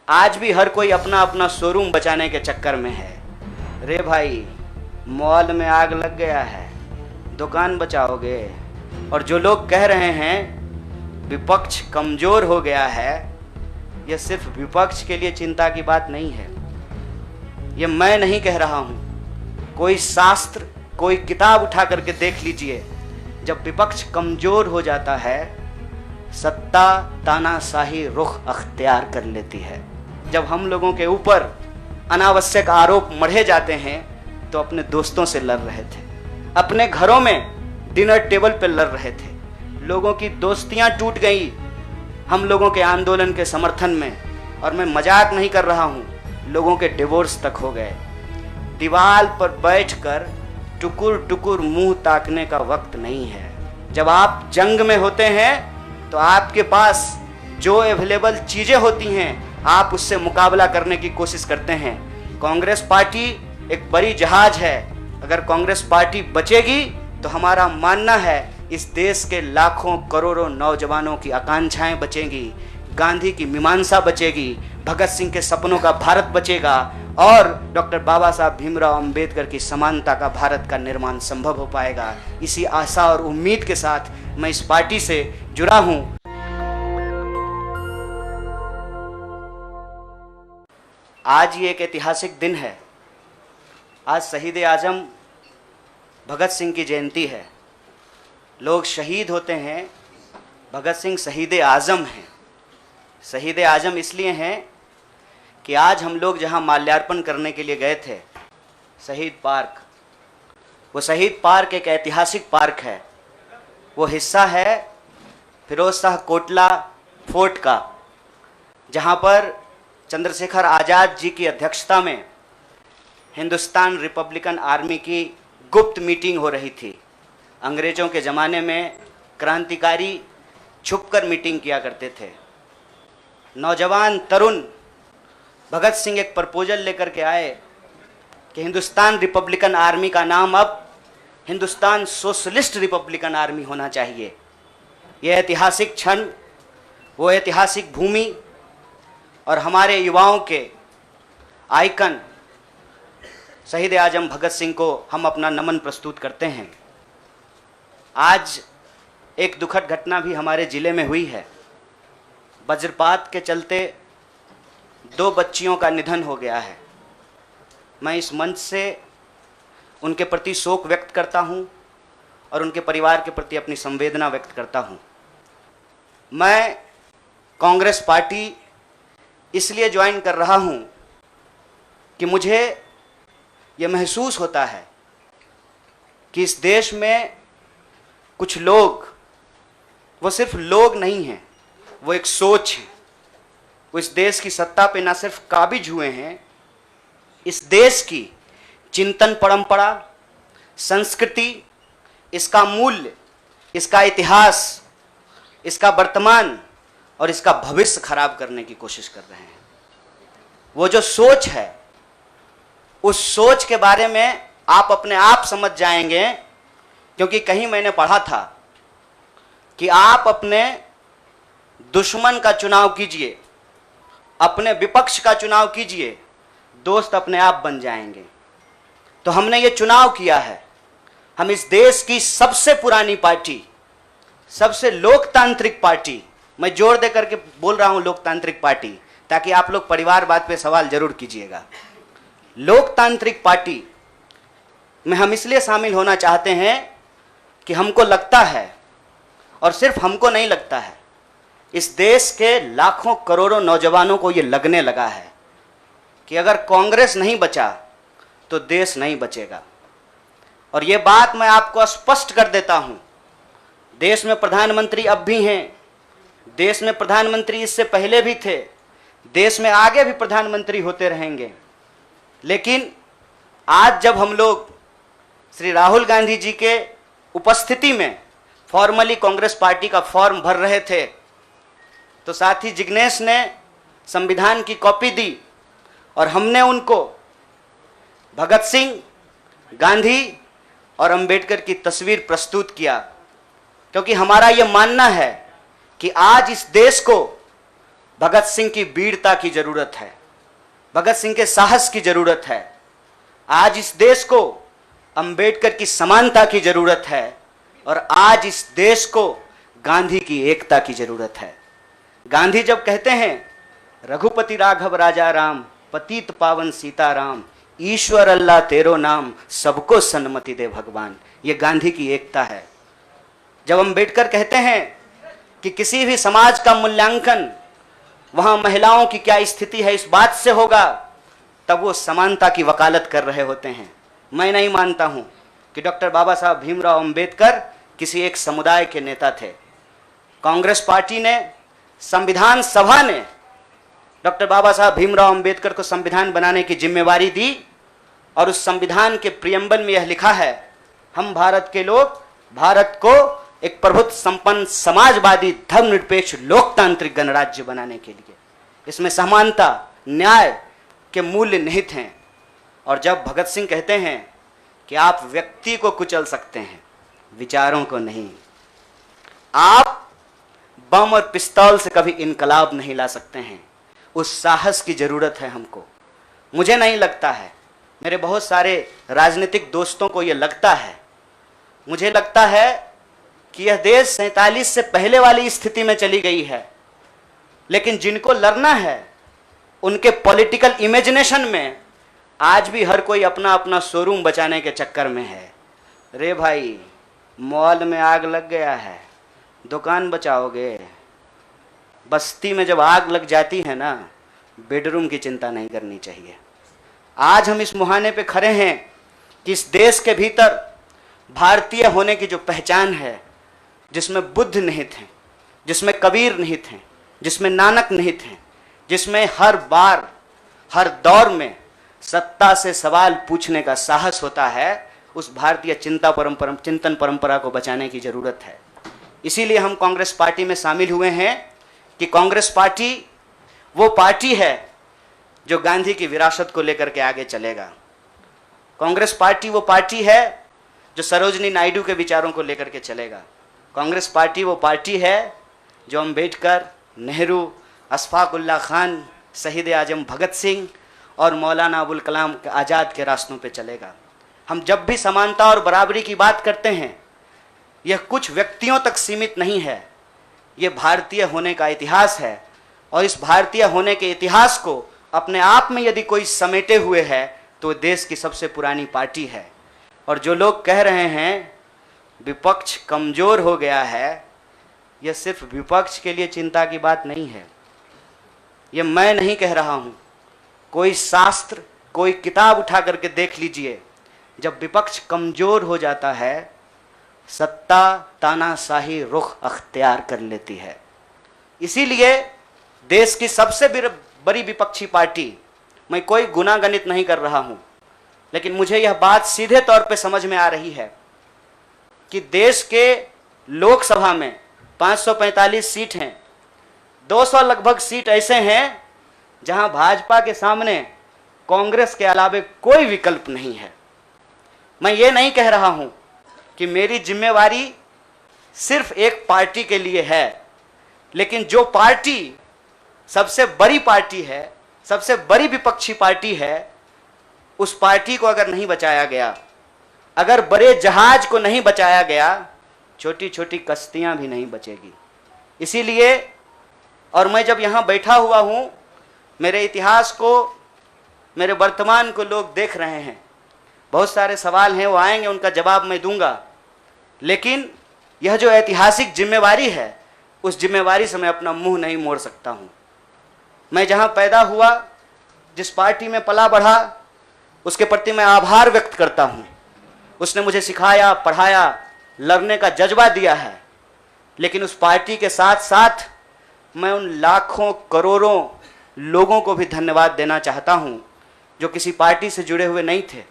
आज भी हर कोई अपना अपना शोरूम बचाने के चक्कर में है। रे भाई, मॉल में आग लग गया है, दुकान बचाओगे? और जो लोग कह रहे हैं विपक्ष कमजोर हो गया है, यह सिर्फ विपक्ष के लिए चिंता की बात नहीं है। यह मैं नहीं कह रहा हूं, कोई शास्त्र, कोई किताब उठा करके देख लीजिए। जब विपक्ष कमजोर हो जाता है, सत्ता तानाशाही रुख अख्तियार कर लेती है। जब हम लोगों के ऊपर अनावश्यक आरोप मढ़े जाते हैं तो अपने दोस्तों से लड़ रहे थे, अपने घरों में डिनर टेबल पर लड़ रहे थे, लोगों की दोस्तियां टूट गई हम लोगों के आंदोलन के समर्थन में। और मैं मजाक नहीं कर रहा हूं, लोगों के डिवोर्स तक हो गए। दीवार पर बैठकर टुकुर टुकुर मुंह ताकने का वक्त नहीं है। जब आप जंग में होते हैं तो आपके पास जो अवेलेबल चीजें होती हैं आप उससे मुकाबला करने की कोशिश करते हैं। कांग्रेस पार्टी एक बड़ी जहाज है, अगर कांग्रेस पार्टी बचेगी तो हमारा मानना है इस देश के लाखों करोड़ों नौजवानों की आकांक्षाएं बचेंगी, गांधी की मीमांसा बचेगी, भगत सिंह के सपनों का भारत बचेगा और डॉक्टर बाबा साहब भीमराव अंबेडकर की समानता का भारत का निर्माण संभव हो पाएगा। इसी आशा और उम्मीद के साथ मैं इस पार्टी से जुड़ा हूं। आज ये एक ऐतिहासिक दिन है। आज शहीद आजम भगत सिंह की जयंती है। लोग शहीद होते हैं, भगत सिंह शहीद आजम हैं। शहीद आजम इसलिए हैं कि आज हम लोग जहां माल्यार्पण करने के लिए गए थे, शहीद पार्क, वो शहीद पार्क एक ऐतिहासिक पार्क है। वो हिस्सा है फिरोज शाह कोटला फोर्ट का, जहां पर चंद्रशेखर आज़ाद जी की अध्यक्षता में हिंदुस्तान रिपब्लिकन आर्मी की गुप्त मीटिंग हो रही थी। अंग्रेज़ों के ज़माने में क्रांतिकारी छुपकर मीटिंग किया करते थे। नौजवान तरुण भगत सिंह एक प्रपोजल लेकर के आए कि हिंदुस्तान रिपब्लिकन आर्मी का नाम अब हिंदुस्तान सोशलिस्ट रिपब्लिकन आर्मी होना चाहिए। यह ऐतिहासिक क्षण, वो ऐतिहासिक भूमि और हमारे युवाओं के आइकन शहीद आजम भगत सिंह को हम अपना नमन प्रस्तुत करते हैं। आज एक दुखद घटना भी हमारे ज़िले में हुई है। वज्रपात के चलते 2 बच्चियों का निधन हो गया है। मैं इस मंच से उनके प्रति शोक व्यक्त करता हूं और उनके परिवार के प्रति अपनी संवेदना व्यक्त करता हूं। मैं कांग्रेस पार्टी इसलिए ज्वाइन कर रहा हूं कि मुझे यह महसूस होता है कि इस देश में कुछ लोग, वो सिर्फ लोग नहीं हैं, वो एक सोच है। वो इस देश की सत्ता पे ना सिर्फ काबिज हुए हैं, इस देश की चिंतन परंपरा, संस्कृति, इसका मूल्य, इसका इतिहास, इसका वर्तमान और इसका भविष्य खराब करने की कोशिश कर रहे हैं। वो जो सोच है, उस सोच के बारे में आप अपने आप समझ जाएंगे, क्योंकि कहीं मैंने पढ़ा था कि आप अपने दुश्मन का चुनाव कीजिए, अपने विपक्ष का चुनाव कीजिए, दोस्त अपने आप बन जाएंगे। तो हमने ये चुनाव किया है। हम इस देश की सबसे पुरानी पार्टी, सबसे लोकतांत्रिक पार्टी, मैं जोर दे करके बोल रहा हूं लोकतांत्रिक पार्टी, ताकि आप लोग परिवारवाद पे सवाल जरूर कीजिएगा। लोकतांत्रिक पार्टी में हम इसलिए शामिल होना चाहते हैं कि हमको लगता है, और सिर्फ हमको नहीं लगता है, इस देश के लाखों करोड़ों नौजवानों को ये लगने लगा है कि अगर कांग्रेस नहीं बचा तो देश नहीं बचेगा। और ये बात मैं आपको स्पष्ट कर देता हूं, देश में प्रधानमंत्री अब भी हैं, देश में प्रधानमंत्री इससे पहले भी थे, देश में आगे भी प्रधानमंत्री होते रहेंगे। लेकिन आज जब हम लोग श्री राहुल गांधी जी के उपस्थिति में फॉर्मली कांग्रेस पार्टी का फॉर्म भर रहे थे, तो साथी जिग्नेश ने संविधान की कॉपी दी और हमने उनको भगत सिंह, गांधी और अंबेडकर की तस्वीर प्रस्तुत किया, क्योंकि हमारा यह मानना है कि आज इस देश को भगत सिंह की वीरता की जरूरत है, भगत सिंह के साहस की जरूरत है। आज इस देश को अंबेडकर की समानता की जरूरत है और आज इस देश को गांधी की एकता की जरूरत है। गांधी जब कहते हैं रघुपति राघव राजा राम, पतित पावन सीताराम, ईश्वर अल्लाह तेरो नाम, सबको सन्मति दे भगवान, ये गांधी की एकता है। जब अंबेडकर कहते हैं कि किसी भी समाज का मूल्यांकन वहां महिलाओं की क्या स्थिति है इस बात से होगा, तब वो समानता की वकालत कर रहे होते हैं। मैं नहीं मानता हूं कि डॉक्टर बाबा साहब भीमराव अंबेडकर किसी एक समुदाय के नेता थे। कांग्रेस पार्टी ने, संविधान सभा ने डॉक्टर बाबा साहब भीमराव अंबेडकर को संविधान बनाने की जिम्मेवारी दी और उस संविधान के प्रियम्बल में यह लिखा है, हम भारत के लोग भारत को एक प्रभुत्व संपन्न समाजवादी धर्मनिरपेक्ष लोकतांत्रिक गणराज्य बनाने के लिए। इसमें समानता, न्याय के मूल्य निहित हैं। और जब भगत सिंह कहते हैं कि आप व्यक्ति को कुचल सकते हैं, विचारों को नहीं, आप बम और पिस्तौल से कभी इनकलाब नहीं ला सकते हैं, उस साहस की जरूरत है हमको। मुझे नहीं लगता है, मेरे बहुत सारे राजनीतिक दोस्तों को यह लगता है, मुझे लगता है कि यह देश 47 से पहले वाली स्थिति में चली गई है। लेकिन जिनको लड़ना है उनके पॉलिटिकल इमेजिनेशन में आज भी हर कोई अपना अपना शोरूम बचाने के चक्कर में है। रे भाई, मॉल में आग लग गया है, दुकान बचाओगे? बस्ती में जब आग लग जाती है ना, बेडरूम की चिंता नहीं करनी चाहिए। आज हम इस मुहाने पे खड़े हैं कि इस देश के भीतर भारतीय होने की जो पहचान है, जिसमें बुद्ध निहित हैं, जिसमें कबीर निहित हैं, जिसमें नानक निहित हैं, जिसमें हर बार हर दौर में सत्ता से सवाल पूछने का साहस होता है, उस भारतीय चिंतन परंपरा को बचाने की जरूरत है। इसीलिए हम कांग्रेस पार्टी में शामिल हुए हैं कि कांग्रेस पार्टी वो पार्टी है जो गांधी की विरासत को लेकर के आगे चलेगा। कांग्रेस पार्टी वो पार्टी है जो सरोजनी नायडू के विचारों को लेकर के चलेगा। कांग्रेस पार्टी वो पार्टी है जो अंबेडकर, नेहरू, अशफाक उल्लाह खान, शहीद आजम भगत सिंह और मौलाना अबुल कलाम आज़ाद के रास्तों पे चलेगा। हम जब भी समानता और बराबरी की बात करते हैं, यह कुछ व्यक्तियों तक सीमित नहीं है, यह भारतीय होने का इतिहास है। और इस भारतीय होने के इतिहास को अपने आप में यदि कोई समेटे हुए है तो देश की सबसे पुरानी पार्टी है। और जो लोग कह रहे हैं विपक्ष कमजोर हो गया है, यह सिर्फ विपक्ष के लिए चिंता की बात नहीं है। यह मैं नहीं कह रहा हूं, कोई शास्त्र, कोई किताब उठा करके देख लीजिए। जब विपक्ष कमजोर हो जाता है, सत्ता तानाशाही रुख अख्तियार कर लेती है। इसीलिए देश की सबसे बड़ी विपक्षी पार्टी, मैं कोई गुनागणित नहीं कर रहा हूं, लेकिन मुझे यह बात सीधे तौर पे समझ में आ रही है कि देश के लोकसभा में 545 सीट हैं, 200 लगभग सीट ऐसे हैं जहां भाजपा के सामने कांग्रेस के अलावे कोई विकल्प नहीं है। मैं ये नहीं कह रहा हूं कि मेरी जिम्मेवारी सिर्फ एक पार्टी के लिए है, लेकिन जो पार्टी सबसे बड़ी पार्टी है, सबसे बड़ी विपक्षी पार्टी है, उस पार्टी को अगर नहीं बचाया गया, अगर बड़े जहाज को नहीं बचाया गया, छोटी छोटी कश्तियां भी नहीं बचेगी। इसीलिए, और मैं जब यहां बैठा हुआ हूं, मेरे इतिहास को, मेरे वर्तमान को लोग देख रहे हैं। बहुत सारे सवाल हैं, वो आएंगे, उनका जवाब मैं दूंगा। लेकिन यह जो ऐतिहासिक जिम्मेवारी है, उस जिम्मेवारी से मैं अपना मुंह नहीं मोड़ सकता हूं। मैं जहां पैदा हुआ, जिस पार्टी में पला बढ़ा, उसके प्रति मैं आभार व्यक्त करता हूं। उसने मुझे सिखाया, पढ़ाया, लड़ने का जज्बा दिया है। लेकिन उस पार्टी के साथ साथ मैं उन लाखों करोड़ों लोगों को भी धन्यवाद देना चाहता हूं जो किसी पार्टी से जुड़े हुए नहीं थे।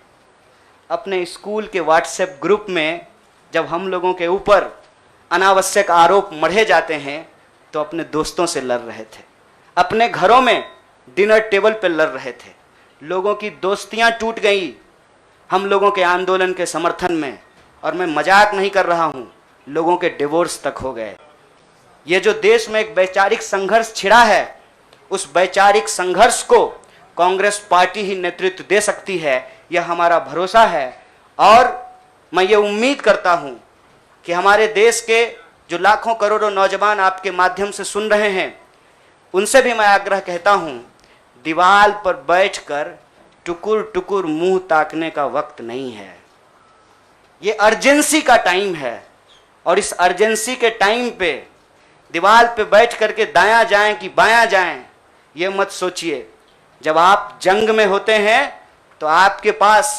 अपने स्कूल के व्हाट्सएप ग्रुप में जब हम लोगों के ऊपर अनावश्यक आरोप मढ़े जाते हैं तो अपने दोस्तों से लड़ रहे थे, अपने घरों में डिनर टेबल पर लड़ रहे थे। लोगों की दोस्तियां टूट गई हम लोगों के आंदोलन के समर्थन में, और मैं मजाक नहीं कर रहा हूं, लोगों के डिवोर्स तक हो गए। ये जो देश में एक वैचारिक संघर्ष छिड़ा है, उस वैचारिक संघर्ष को कांग्रेस पार्टी ही नेतृत्व दे सकती है, यह हमारा भरोसा है। और मैं ये उम्मीद करता हूँ कि हमारे देश के जो लाखों करोड़ों नौजवान आपके माध्यम से सुन रहे हैं, उनसे भी मैं आग्रह कहता हूँ, दीवार पर बैठकर टुकुर टुकुर मुंह ताकने का वक्त नहीं है। ये अर्जेंसी का टाइम है और इस अर्जेंसी के टाइम पे दीवार पे बैठ करके दायां जाएं कि बायां जाएं, ये मत सोचिए। जब आप जंग में होते हैं तो आपके पास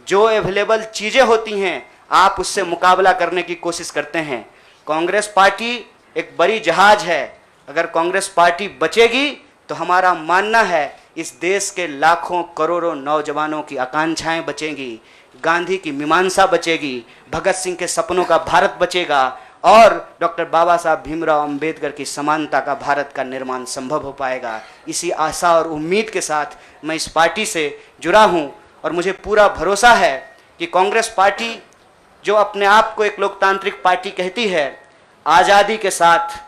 जो अवेलेबल चीज़ें होती हैं, आप उससे मुकाबला करने की कोशिश करते हैं। कांग्रेस पार्टी एक बड़ी जहाज है, अगर कांग्रेस पार्टी बचेगी तो हमारा मानना है इस देश के लाखों करोड़ों नौजवानों की आकांक्षाएं बचेंगी, गांधी की मीमांसा बचेगी, भगत सिंह के सपनों का भारत बचेगा और डॉक्टर बाबा साहब भीमराव अंबेडकर की समानता का भारत का निर्माण संभव हो पाएगा। इसी आशा और उम्मीद के साथ मैं इस पार्टी से जुड़ा हूं और मुझे पूरा भरोसा है कि कांग्रेस पार्टी जो अपने आप को एक लोकतांत्रिक पार्टी कहती है, आज़ादी के साथ,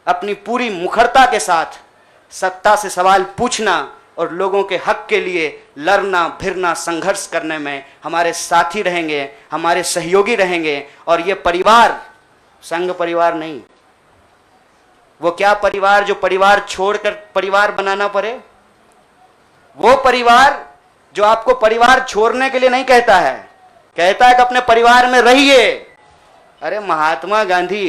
अपनी पूरी मुखरता के साथ सत्ता से सवाल पूछना और लोगों के हक के लिए लड़ना भिड़ना संघर्ष करने में हमारे साथी रहेंगे, हमारे सहयोगी रहेंगे। और ये परिवार संघ परिवार नहीं, वो क्या परिवार जो परिवार छोड़कर परिवार बनाना पड़े, वो परिवार जो आपको परिवार छोड़ने के लिए नहीं कहता है, कहता है कि अपने परिवार में रहिए। अरे महात्मा गांधी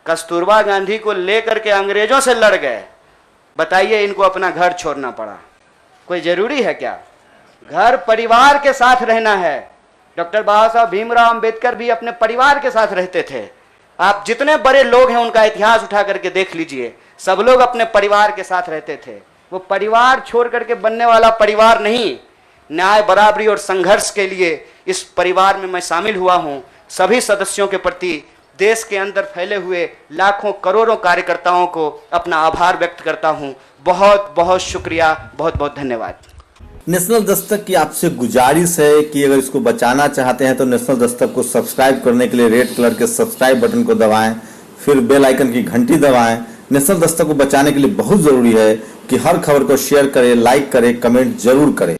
कस्तूरबा गांधी को लेकर के अंग्रेजों से लड़ गए, बताइए इनको अपना घर छोड़ना पड़ा। कोई जरूरी है क्या? घर परिवार के साथ रहना है। डॉक्टर बाबा साहब भीमराव अंबेडकर भी अपने परिवार के साथ रहते थे। आप जितने बड़े लोग हैं उनका इतिहास उठा करके देख लीजिए, सब लोग अपने परिवार के साथ रहते थे। वो परिवार छोड़ करके बनने वाला परिवार नहीं। न्याय बराबरी और संघर्ष के लिए इस परिवार में मैं शामिल हुआ हूं। सभी सदस्यों के प्रति देश के अंदर फैले हुए लाखों करोड़ों कार्यकर्ताओं को अपना आभार व्यक्त करता हूं। बहुत बहुत शुक्रिया, बहुत बहुत धन्यवाद। नेशनल दस्तक की आपसे गुजारिश है कि अगर इसको बचाना चाहते हैं तो नेशनल दस्तक को सब्सक्राइब करने के लिए रेड कलर के सब्सक्राइब बटन को दबाएं, फिर बेल आइकन की घंटी दबाएं। नेशनल दस्तक को बचाने के लिए बहुत जरूरी है कि हर खबर को शेयर करें, लाइक करें, कमेंट जरूर करें।